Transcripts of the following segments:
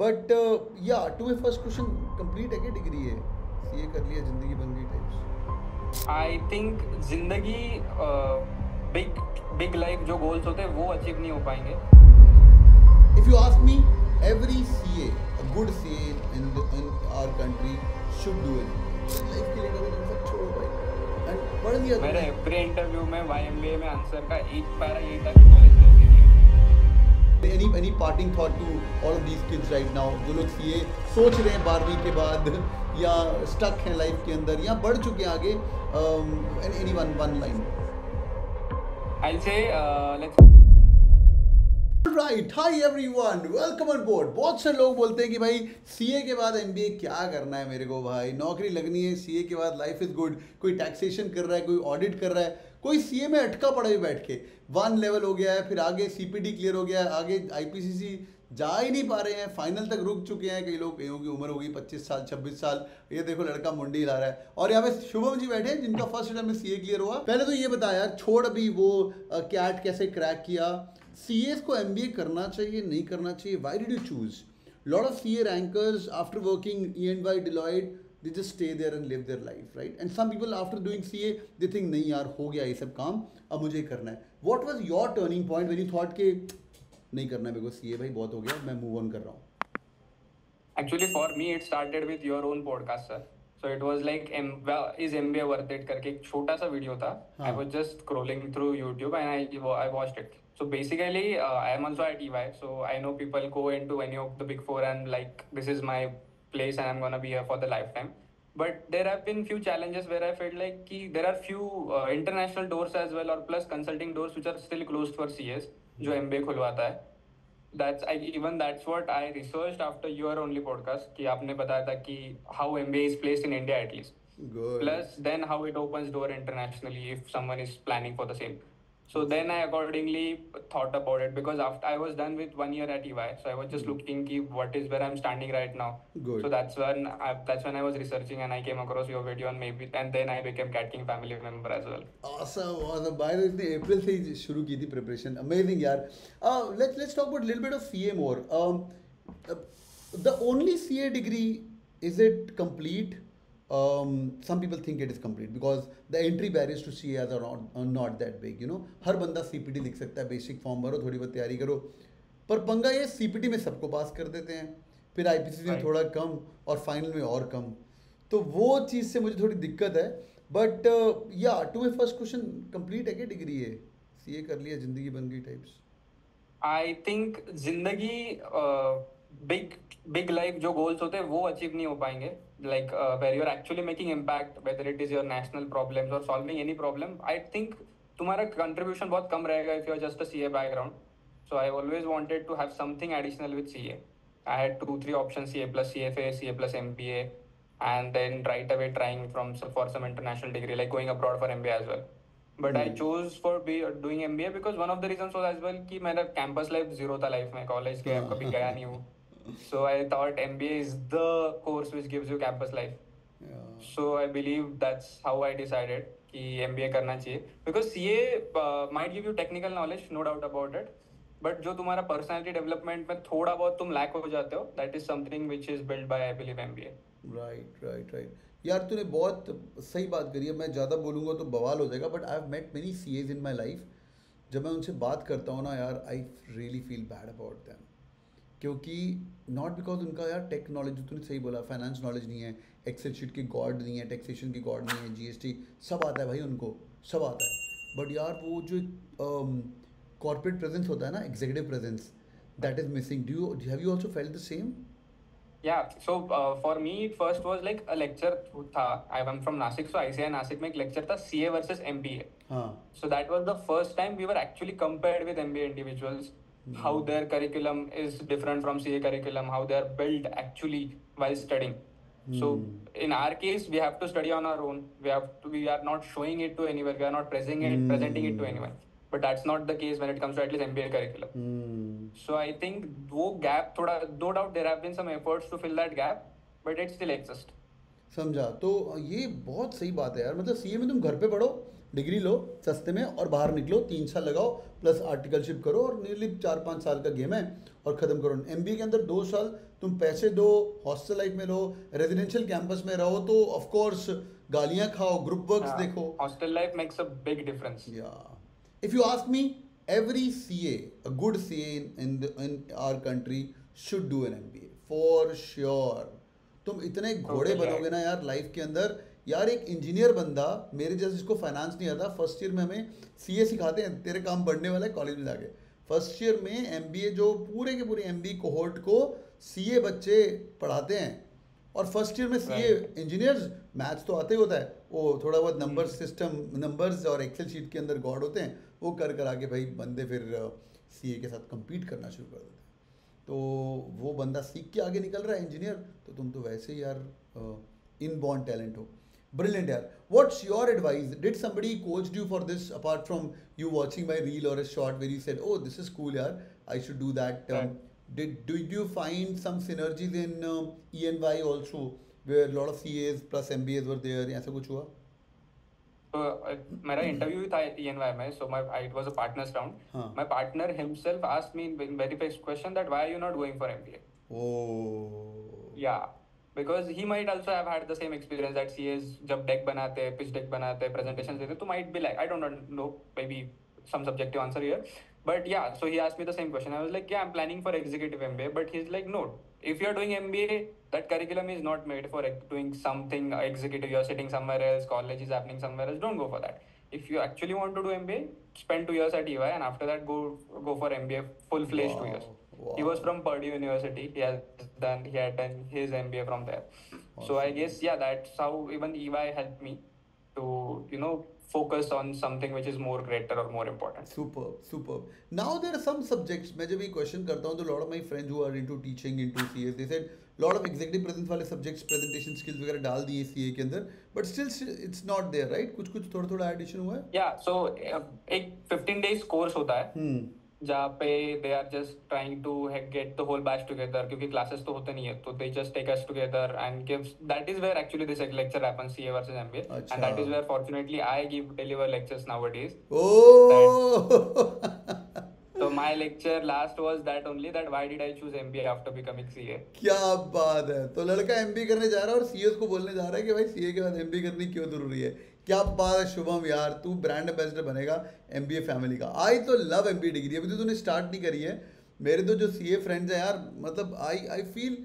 But yeah to my first question, complete है क्या degree है? सीए कर लिया, जिंदगी बन गई टाइप्स? आई थिंक जिंदगी बिग बिग लाइफ जो गोल्स होते हैं वो अचीव नहीं हो पाएंगे. If you ask me, every CA, a good CA in our country should do it. Life के लिए कभी तुम सब छोड़ो भाई एंड पढ़ लिया मेरे तुमने. प्री इंटरव्यू में YMBA में आंसर का एक पैरा यही था कि कॉलेज नहीं है. Any parting thought to all of these kids right now जो लोग CA सोच रहे हैं 12वीं के बाद या स्टक हैं लाइफ के अंदर या बढ़ चुके हैं आगे, any one line? I'll say let's. Right, high everyone, welcome on board. बहुत से लोग बोलते हैं कि भाई सीए के बाद एमबीए क्या करना है मेरे को, भाई नौकरी लगनी है, सीए के बाद लाइफ इज गुड. कोई टैक्सेशन कर रहा है, कोई ऑडिट कर रहा है, कोई सीए में अटका पड़ा है बैठ के. 1 लेवल हो गया है, फिर आगे सीपीटी क्लियर हो गया है, आगे आईपीसीसी जा ही नहीं पा रहे हैं, फाइनल तक रुक चुके हैं. कई लोग, कईयों की उम्र हो गई 25 साल 26 साल. ये देखो लड़का मुंडी हिला रहा है. और यहाँ पे शुभम जी बैठे हैं जिनका फर्स्ट अटेम्प्ट में सीए क्लियर हुआ. पहले तो ये बता यार, छोड़ अभी वो कैट कैसे क्रैक किया, सीएस को एमबीए करना चाहिए नहीं करना चाहिए? Why did you choose? Lot of CA rankers after working E and Y Deloitte they just stay there and live their life, right? And some people after doing CA they think नहीं यार हो गया ये सब काम, अब मुझे करना है. What was your turning point when you thought कि नहीं करना है मेरे को CA, भाई बहुत हो गया, मैं move on कर रहा हूँ? Actually for me it started with your own podcast, sir. So it was like is MBA worth it करके एक छोटा सा वीडियो था. I was just scrolling through YouTube and I watched it. So basically I am also at EY, so I know people go into any of the big four and like this is my place and I'm gonna be here for the lifetime. But there have been few challenges where I felt like there are few international doors as well, or plus consulting doors which are still closed for CS जो MBA खुलवाता है. That's what I researched after your only podcast कि आपने बताया था कि how MBA is placed in India at least. Good. Plus then how it opens door internationally if someone is planning for the same. So then I accordingly thought about it because after I was done with 1 year at EY, so I was just looking what is where I'm standing right now. Good. So that's when I was researching and I came across your video and then I became Cat King family member as well. Awesome. By the way, अप्रैल से ही शुरू की थी preparation. Amazing यार. Let's talk about a little bit of CA more. The only CA degree, is it complete? Some people think it is complete because the entry barriers to CA are not that big, you know. हर बंदा CPT लिख सकता है, basic form भरो, थोड़ी बहुत तैयारी करो. पर पंगा ये CPT में सबको पास कर देते हैं, फिर IPCC में थोड़ा कम और फाइनल में और कम. तो वो चीज़ से मुझे थोड़ी दिक्कत है. But yeah to my first question, complete है क्या डिग्री है? CA कर लिया, जिंदगी बन गई टाइप्स? I think जिंदगी big life जो goals होते हैं वो achieve नहीं हो पाएंगे. Like where you're actually making impact, whether it is your national problems or solving any problem, I think तुम्हारा contribution बहुत कम रहेगा if you're just a CA background. So I always wanted to have something additional with CA. I had 2-3 options: CA plus CFA, CA plus MBA, and then right away trying for some international degree, like going abroad for MBA as well. But I chose for doing MBA because one of the reasons was as well कि मेरा campus life zero था life में, college के कभी गया नहीं हूँ. So I thought MBA is the course which gives you campus life. Yeah. So I believe that's how I decided कि MBA करना चाहिए because CA might give you technical knowledge, no doubt about it. But जो तुम्हारा personality development में थोड़ा बहुत तुम lack हो जाते हो, that is something which is built by I believe MBA. Right. यार तूने बहुत सही बात करी है. मैं ज़्यादा बोलूँगा तो बवाल हो जाएगा, but I have met many CAs in my life. जब मैं उनसे बात करता हूँ ना यार, I really feel bad about them, क्योंकि नॉट बिकॉज उनका यार टेक नॉलेज, जो तूने सही बोला, फाइनेंस नॉलेज नहीं है, एक्सेल शीट की गॉड नहीं है, टैक्सेशन की गॉड नहीं है, GST सब आता है भाई उनको, सब आता है. बट यार वो जो कॉर्पोरेट प्रेजेंस होता है ना, executive presence, that is missing. Have you also felt the same? Yeah, so for me it first was like a lecture था. I'm from Nashik, so ICI Nashik में एक lecture था CA versus MBA. So that was the first time we were actually compared with MBA individuals. How their curriculum is different from CA curriculum, how they are built actually while studying. So in our case we have to study on our own. We are not showing it to anyone. We are not presenting it to anyone. But that's not the case when it comes to at least MBA curriculum. So I think वो gap थोड़ा, no doubt there have been some efforts to fill that gap, but it still exists. समझा. तो ये बहुत सही बात है यार. मतलब CA में तुम घर पे पढ़ो, डिग्री लो सस्ते में और बाहर निकलो, 3 साल लगाओ प्लस आर्टिकलशिप करो और नियरली 4-5 साल का गेम है और ख़त्म करो. MBA के अंदर 2 साल तुम पैसे दो, हॉस्टल लाइफ में रहो, रेजिडेंशियल कैंपस में रहो, तो ऑफ कोर्स गालियां खाओ, ग्रुप वर्क्स देखो. Hostel life makes a big difference. Yeah. If you ask me, every CA, a good CA in our country should do an MBA for sure. तुम इतने घोड़े Totally बनोगे right. ना यार life के अंदर. यार एक इंजीनियर बंदा मेरे जैसे जिसको फाइनेंस नहीं आता, फर्स्ट ईयर में हमें सीए सिखाते हैं, तेरे काम बढ़ने वाला है कॉलेज में जाके. फर्स्ट ईयर में एमबीए जो पूरे के पूरे एमबीए कोहोर्ट को सीए बच्चे पढ़ाते हैं. और फर्स्ट ईयर में सीए Right. इंजीनियर्स, मैथ्स तो आते ही होता है, वो थोड़ा बहुत नंबर Hmm. सिस्टम, नंबर्स और एक्सेल शीट के अंदर गॉड होते हैं, वो कर आके भाई बंदे फिर सीए के साथ compete करना शुरू कर देते हैं. तो वो बंदा सीख के आगे निकल रहा है इंजीनियर, तो तुम तो वैसे ही यार इनबॉर्न टैलेंट हो. Brilliant यार. What's your advice? Did somebody coached you for this apart from you watching my reel or a short where you said, "Oh, this is cool, yaar. I should do that." Right. Did you find some synergies in ENY also, where a lot of CAs plus MBAs were there? ऐसा कुछ हुआ? So मेरा interview था ENY में, so it was a partners round. हाँ. My partner himself asked me in very first question that why are you not going for MBA? Oh. Yeah, because he might also have had the same experience that CAs जब deck बनाते हैं, pitch deck बनाते हैं, presentations देते हैं, तो might be like, I don't know, maybe some subjective answer here. But yeah, so he asked me the same question. I was like, yeah, I'm planning for executive MBA. But he's like, no, if you're doing MBA, that curriculum is not made for doing something executive. You're sitting somewhere else, college is happening somewhere else. Don't go for that. If you actually want to do MBA, spend 2 years at EY, and after that, go for MBA full-fledged 2 years. Wow. He was from Purdue University. He had done his MBA from there. So I guess, yeah, that's how even EY helped me to, focus on something which is more greater or more important. Superb. Now there are some subjects. मैं जब ये question करता हूँ तो lot of my friends who are into teaching, into CA, they said lot of executive presence वाले subjects, presentation skills वगैरह डाल दिए CA के अंदर, but still it's not there, right? कुछ थोड़ा addition हुआ है? Yeah, so एक 15 days course होता है जहाँ पे they are just trying to get the whole batch together, क्योंकि classes तो होते नहीं है, तो they just take us together and gives. That is where actually this lecture happens, CA versus MBA, and that is where fortunately I deliver lectures nowadays. Oh. So my lecture last was that only, that why did I choose MBA after becoming CA. क्या बात है. तो लड़का MBA करने जा रहा है और CAs को बोलने जा रहा है कि भाई CA के बाद MBA करनी क्यों जरूरी है. क्या बात है शुभम यार, तू ब्रांड एम्बेसडर बनेगा MBA फैमिली का. आई तो लव MBA डिग्री. अभी तो तूने स्टार्ट नहीं करी है. मेरे तो जो CA फ्रेंड्स हैं यार, मतलब I feel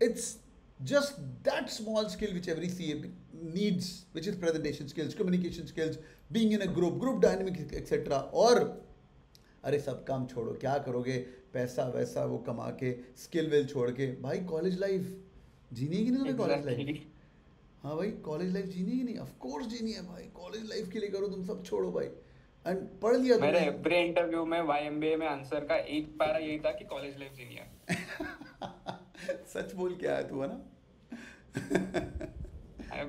it's just that small skill which every CA needs, which is presentation skills, communication skills, being in a group dynamics, etc. और अरे सब काम छोड़ो, क्या करोगे, पैसा वैसा वो कमा के, स्किल विल छोड़ के, भाई कॉलेज लाइफ जीनी है कि नहीं तुम्हें? कॉलेज लाइफ, हाँ भाई कॉलेज लाइफ जीनी है कि नहीं? ऑफ कोर्स जीनी है भाई. कॉलेज लाइफ के लिए करो, तुम सब छोड़ो भाई. एंड पढ़ लिया मेरे एवरी इंटरव्यू में YMBA में आंसर का एक पैरा यही था कि कॉलेज लाइफ जीनी है. सच बोल के आया तू, है ना?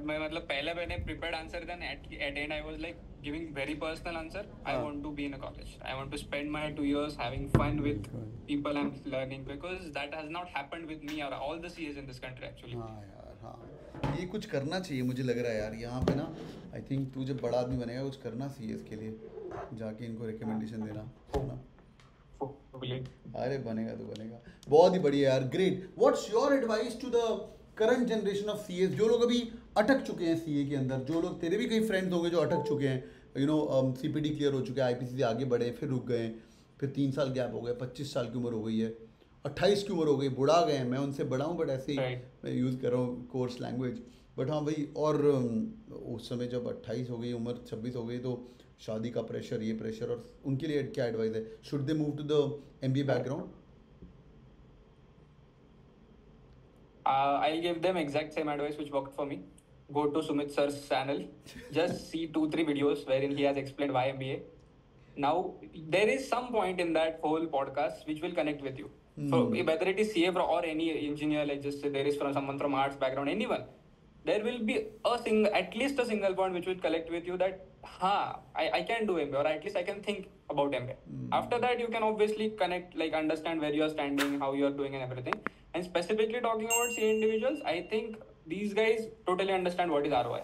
मैं मतलब पहले मैंने prepared answer, then at end I was like giving very personal answer. I want to be in a college. I want to spend my 2 years having fun with people I'm learning, because that has not happened with me or all the CAs in this country actually. हाँ यार, हाँ ये कुछ करना चाहिए मुझे लग रहा है यार यहाँ पे ना. आई थिंक तू जब बड़ा आदमी बनेगा कुछ करना CAs के लिए, जाके इनको रिकमेंडेशन देना, है ना? अरे बनेगा तो बनेगा. बहुत ही बढ़िया यार, great. What's your advice to the current generation of CAs, जो लोग अभी अटक चुके हैं CA के अंदर, जो लोग, तेरे भी कई फ्रेंड्स होंगे जो अटक चुके हैं, CPD क्लियर हो चुके हैं, IPC से आगे बढ़े, फिर रुक गए, फिर 3 साल गैप हो गया, 25 साल की उम्र हो गई है, 28 की उम्र हो गई, बुढ़ा गए हैं. मैं उनसे बड़ा हूँ बट ऐसे ही मैं यूज़ कर रहा हूँ कोर्स लैंग्वेज. बट हाँ भाई, और उस समय जब 28 हो गई उम्र, 26 हो गई, तो शादी का प्रेशर, ये प्रेशर, और उनके लिए क्या एडवाइस है? Should they move to the MBA background? I'll give them exact same advice which worked for me. Go to Sumit sir's channel. Just see 2-3 videos wherein he has explained why MBA. Now, there is some point in that whole podcast which will connect with you. So whether it is CA or any engineer, like just say there is from someone from arts background, anyone, there will be at least a single point which will connect with you that, I can do MBA, or at least I can think about MBA. After that, you can obviously connect, like understand where you are standing, how you are doing and everything. And specifically talking about CA individuals, I think these guys totally understand what is ROI.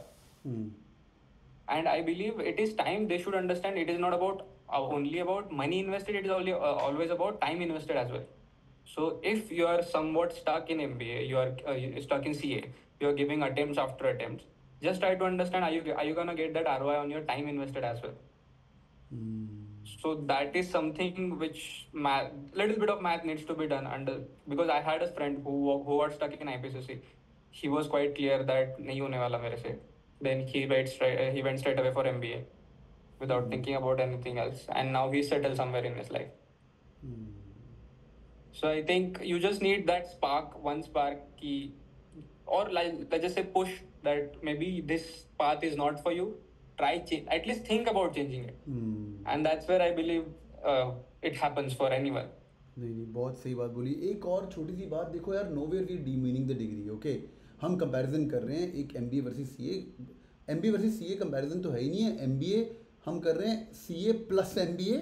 And I believe it is time they should understand it is not about only about money invested, it is only always about time invested as well. So if you are somewhat stuck in MBA, you're stuck in CA, you're giving attempts after attempts, just try to understand, are you gonna get that ROI on your time invested as well? So that is something which little bit of math needs to be done under, because I had a friend who was stuck in IPCC. He was quite clear that nahi hone wala mere se. Then he went straight away for MBA without thinking about anything else, and now he's settled somewhere in his life. So I think you just need that spark, one spark key, or like let's just say push that maybe this path is not for you. Try change, at least think about changing it, and that's where I believe it happens for anyone. नहीं बहुत सही बात बोली. एक और छोटी सी बात देखो यार, nowhere we demeaning the degree, okay? हम कंपैरिजन कर रहे हैं एक MBA versus CA. MBA versus CA comparison तो है ही नहीं है. MBA हम कर रहे हैं CA plus MBA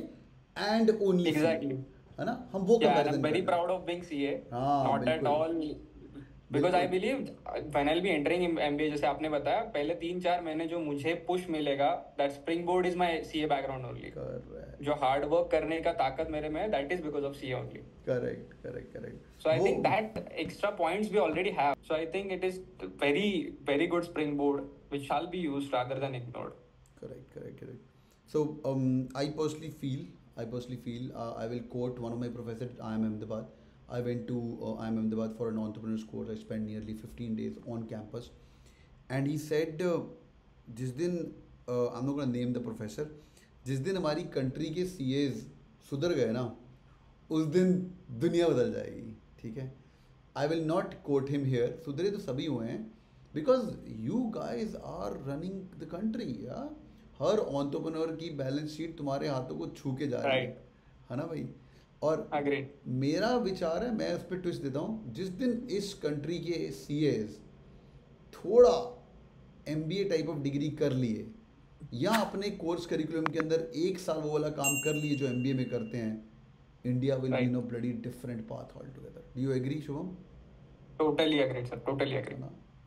and only Exactly. है ना, हम वो Yeah, and comparison I'm very proud of being CA. Not at all. Because I believe when I'll be entering MBA, जैसे आपने बताया, पहले 3-4 महीने जो मुझे पुश मिलेगा, that springboard is my CA background only. Correct. जो हार्ड वर्क करने का ताकत मेरे में है, that is because of CA only. Correct. So I think that extra points we already have. So I think it is very, very good springboard which shall be used rather than ignored. Correct. So I personally feel I will quote one of my professors at IIM Ahmedabad. I went to IIM Ahmedabad for an entrepreneur's course. I spent nearly 15 days on campus, and he said, जिस दिन I'm not going to name the professor, जिस दिन हमारी country के CAs सुधर गए ना, उस दिन दुनिया बदल जाएगी. ठीक है, I will not quote him here. सुधरे तो सभी हुए हैं, because you guys are running the country. Yeah? Her entrepreneur की बैलेंस शीट तुम्हारे हाथों को छू के जा रही है ना भाई. और मेरा विचार है, मैं उस पर ट्विस्ट देता हूँ, जिस दिन इस कंट्री के CAs थोड़ा MBA टाइप ऑफ डिग्री कर लिए या अपने कोर्स करिकुलम के अंदर 1 साल वो वाला काम कर लिए जो MBA में करते हैं, India will be in a bloody different path all together. Do you agree Shubham? Totally agree sir, totally agree.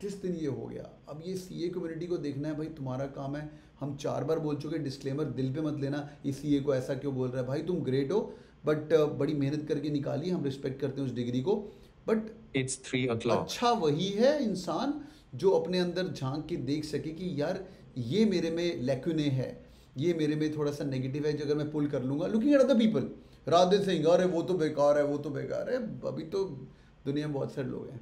जिस दिन ये हो गया, अब ये CA कम्युनिटी को देखना है भाई, तुम्हारा काम है. हम 4 बार बोल चुके, डिस्क्लेमर दिल पे मत लेना, ये CA को ऐसा क्यों बोल रहा है भाई, तुम ग्रेट हो बट बड़ी मेहनत करके निकाली, हम रिस्पेक्ट करते हैं उस डिग्री को, बट It's 3 o'clock. अच्छा वही है इंसान जो अपने अंदर झांक के देख सके कि यार ये मेरे में लैक्यूने है, ये मेरे में थोड़ा सा नेगेटिव है, जो अगर मैं पुल कर लूँगा, looking at other people rather saying अरे वो तो बेकार है, वो तो बेकार है. अभी तो दुनिया में बहुत सारे लोग हैं.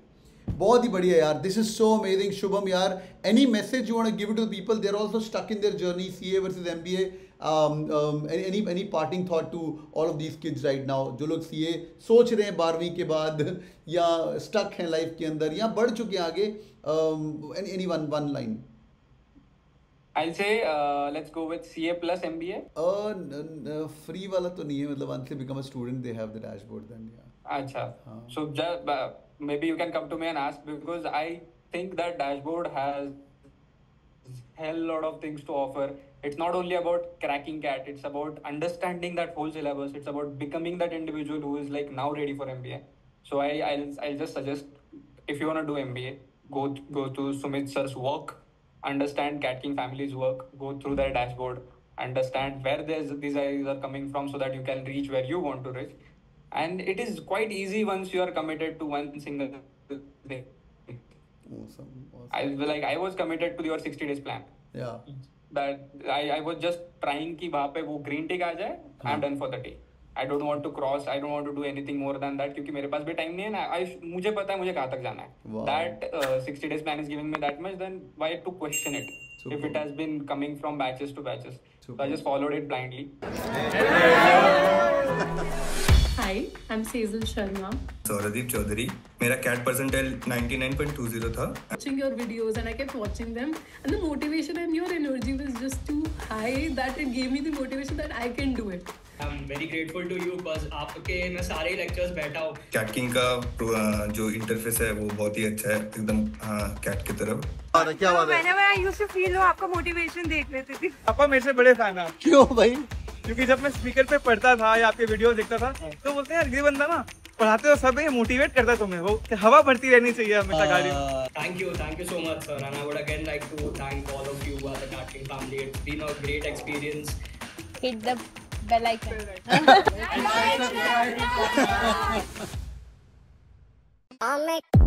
बहुत ही बढ़िया यार, this is so amazing. Shubham यार, any message you want to give to the people, they are also stuck in their journey, CA versus MBA, any parting thought to all of these kids right now, जो लोग CA सोच रहे हैं 12वीं के बाद या स्टक हैं लाइफ के अंदर या बढ़ चुके हैं आगे, any one line. I'll say let's go with CA plus MBA. Free वाला तो नहीं है, मतलब once they become a student they have the dashboard then. अच्छा, so maybe you can come to me and ask, because I think that dashboard has hell lot of things to offer. It's not only about cracking CAT, it's about understanding that whole syllabus. It's about becoming that individual who is like now ready for MBA. So I'll just suggest, if you want to do MBA, go to Sumit sir's work, understand Cat King family's work, go through their dashboard, understand where these ideas are coming from so that you can reach where you want to reach. And it is quite easy once you are committed to one single thing. Awesome. I was committed to your 60 days plan. Yeah. That I was just trying कि वहाँ पे वो green tick आ जाए, I'm done for the day. I don't want to cross, I don't want to do anything more than that, क्योंकि मेरे पास भी time नहीं है ना. मुझे पता है मुझे कहाँ तक जाना है. Wow. That 60 days plan is giving me that much, then why to question it? Super. If it has been coming from batches to batches. Super. So I just followed it blindly. Hi, I'm Sejal Sharma. Sauradeep Chaudhary. मेरा CAT percentile 99.20 था. Watching your videos and I kept watching them, and the motivation and your energy was just too high that it gave me the motivation that I can do it. I'm very grateful to you because आपके मैं सारे lectures बैठा हूँ. CAT King का जो interface है वो बहुत ही अच्छा है, एकदम CAT की तरफ. क्या बात है? मैं यूज्ड टू फील आपका मोटिवेशन देख लेती थी. पापा मेरे से बड़े फैन हैं. क्यों भाई? क्योंकि जब मैं स्पीकर पे पढ़ता था या आपके वीडियो देखता था तो बोलते हैं यार ये बंदा ना पढ़ाते हो सब मोटिवेट करता है तुम्हें, वो हवा भरती रहनी चाहिए हमेशा गाड़ी में. Thank you so much sir, and I would again like to thank all of you as the Cat King family. It's been a great experience. Hit the bell icon. on me.